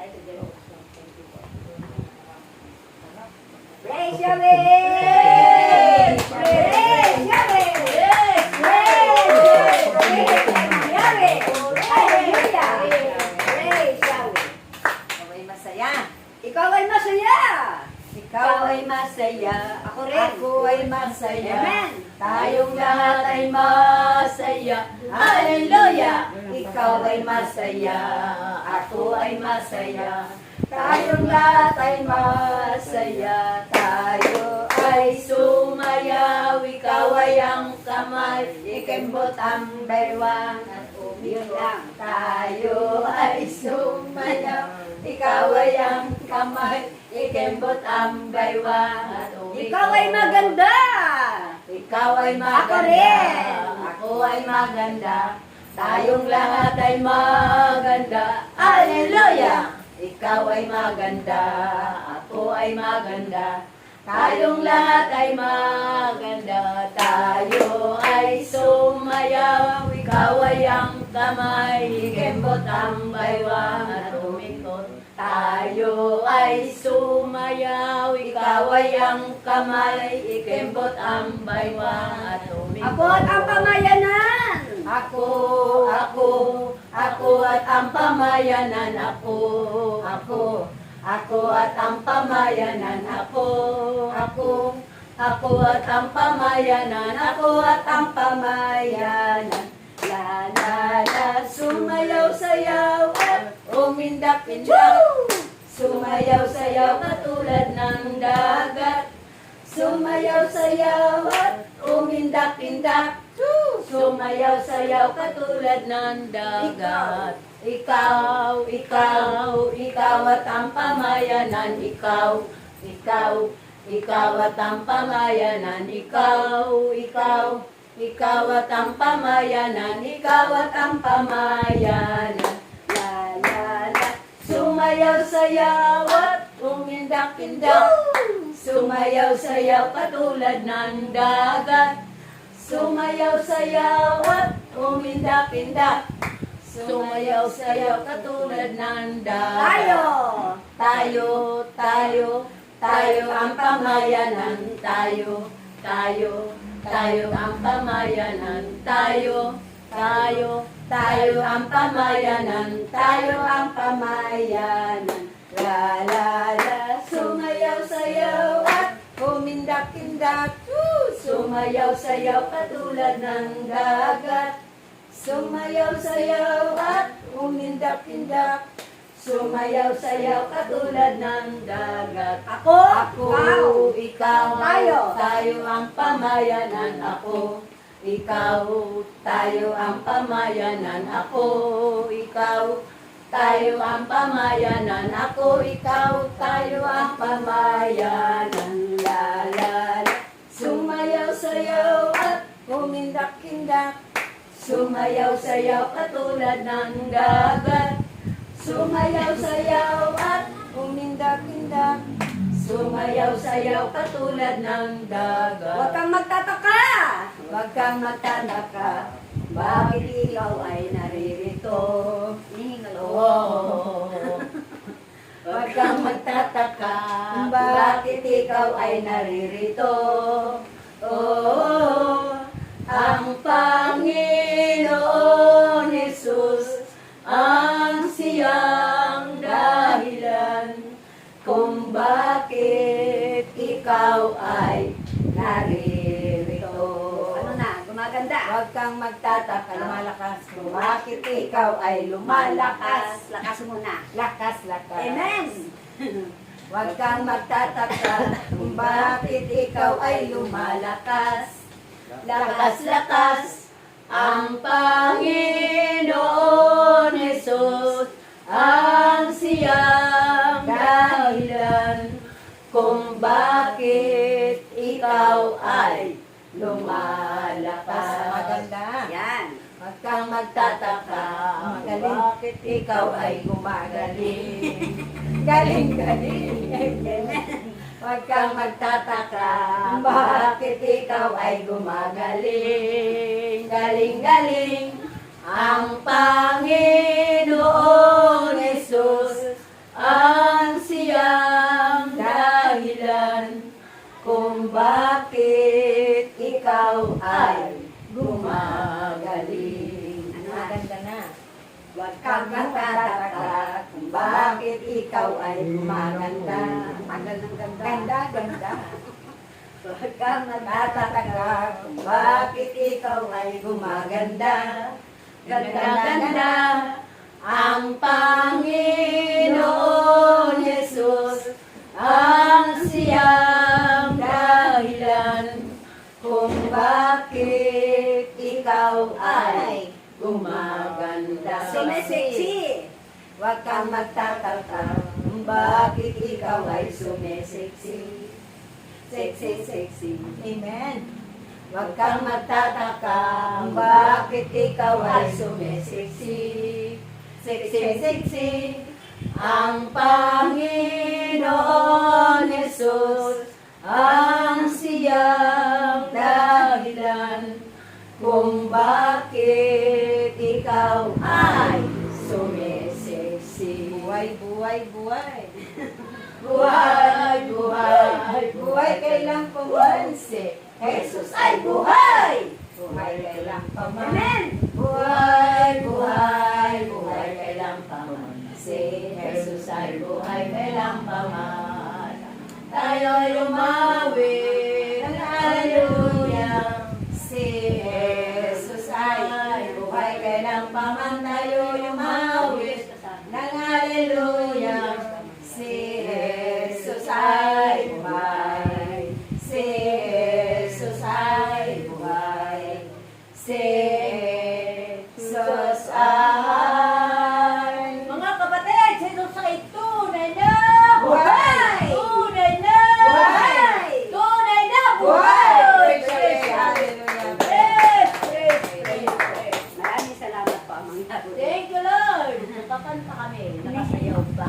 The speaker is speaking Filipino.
ito dyan. Praise Yahweh! Praise Yahweh! Praise Yahweh! Hallelujah! Praise Yahweh! Ikaw ay masaya. Ikaw ay masaya. Ikaw ay masaya. Ako rin. Ako ay masaya. Amen. Tayong lahat ay masaya. Hallelujah! Ikaw ay masaya. Ako ay masaya. Tayong lahat ay masaya. Tayo ay sumayaw. Ikaw ay ang kamay. Ikembot ang baywang at umiyak. Tayo ay sumayaw. Ikaw ay ang kamay. Ikembot ang baywang at umiyak. Ikaw ay maganda. Ikaw ay maganda. Ako rin. Ako ay maganda. Tayong lahat ay maganda. Hallelujah! Ikaw ay maganda, ako ay maganda, tayong lahat ay maganda, tayo ay sumayaw, ikaw ay ang kamay, ikembot ang baywang at umikot. Tayo ay sumayaw, ikaw ay ang kamay, ikembot ang baywang at umikot. Ako at ang pamayanan! Ako at ang pamayanan, ako at ang pamayanan, ako at ang pamayanan, ako at ang pamayanan. La la la, sumayaw sayaw at umindak-indak, sumayaw sayaw katulad ng dagat, sumayaw sayaw at umindak-indak, sumayaw sayaw katulad ng dagat. Ikaw at ang pamayanan, ikaw at ang pamayanan, ikaw at ang pamayanan, ikaw at ang pamayanan. La la la, sumayaw sayaw at umindak-indak, sumayaw sayaw katulad ng dagat, sumayaw sayaw at umindak-indak, sumayaw sayaw katulad ng dagat. Tayo ang pamayanan, tayo ang pamayanan, tayo ang pamayanan, tayo ang pamayanan. La la la, sumayaw sayaw at umindak-indak, sumayaw sayaw katulad ng dagat, sumayaw sayaw at umindak-indak, sumayaw sayaw katulad ng dagat. Ikaw, tayo ang pamayanan, tayo ang pamayanan, tayo ang pamayanan, tayo ang pamayanan. La la la, sumayaw sayaw at umindak-indak, sumayaw sayaw katulad ng dagat, sumayaw sayaw at umindak-indak, sumayaw sayaw katulad ng dagat. Huwag kang magtataka! Huwag kang magtataka, bakit ikaw ay naririto? Huwag kang magtataka, bakit ikaw ay naririto? Ang Panginoon Jesus ang siyang dahilan kung bakit ikaw ay naririto. Ano na? Gumaganda? Huwag kang magtataka, lumalakas. Kung bakit ikaw ay lumalakas. Lakas muna. Lakas. Amen! Huwag kang magtataka kung bakit ikaw ay lumalakas. Lakas. Ang Panginoon Jesus ang siyang dahilan kung bakit ikaw ay lumalakas. Maganda. Yan. Huwag kang magtataka, bakit ikaw ay gumagaling. Galing. Huwag kang magtataka, bakit ikaw ay gumagaling. Galing. Ang Panginoon Jesus Huwag kang magtataka kung bakit ikaw ay gumaganda. Tagal ng ganda. Ganda, ganda. Huwag kang magtataka kung bakit ikaw ay gumaganda. Ganda, ganda. Ang Panginoon Jesus ang siyang dahilan kung bakit ikaw ay gumaganda. Sumiseksi. Huwag kang magtataka kung bakit ikaw ay sumiseksi. Sexy, sexy. Amen. Huwag kang magtataka kung bakit ikaw ay sumiseksi. Sexy, sexy. Ang Panginoon Jesus ang siyang dahilan kung bakit ikaw ay sumiseksi. Buhay, buhay, buhay. Buhay, buhay, buhay kailang pumansi. Jesus ay buhay! Buhay kailang pamansi. Amen. Buhay, buhay, buhay kailang pamansi. Jesus ay buhay kailang pamansi. Tayo'y lumawin, hallelujah. Si Jesus ay buhay kailang pamansi. Tayo'y lumawin, ng hallelujah. Si Jesus ay buhay. Si Jesus ay buhay. Si Jesus ay... Mga kapatid, si Jesus ay tunay na Buhay! Tunay na Buhay! Tunay na Buhay! buhay! Praise God! Hallelujah! Praise, praise, praise, praise. Maraming salamat po, mga Thank you, Lord. Nakakanta kami. Nakasayaw pa.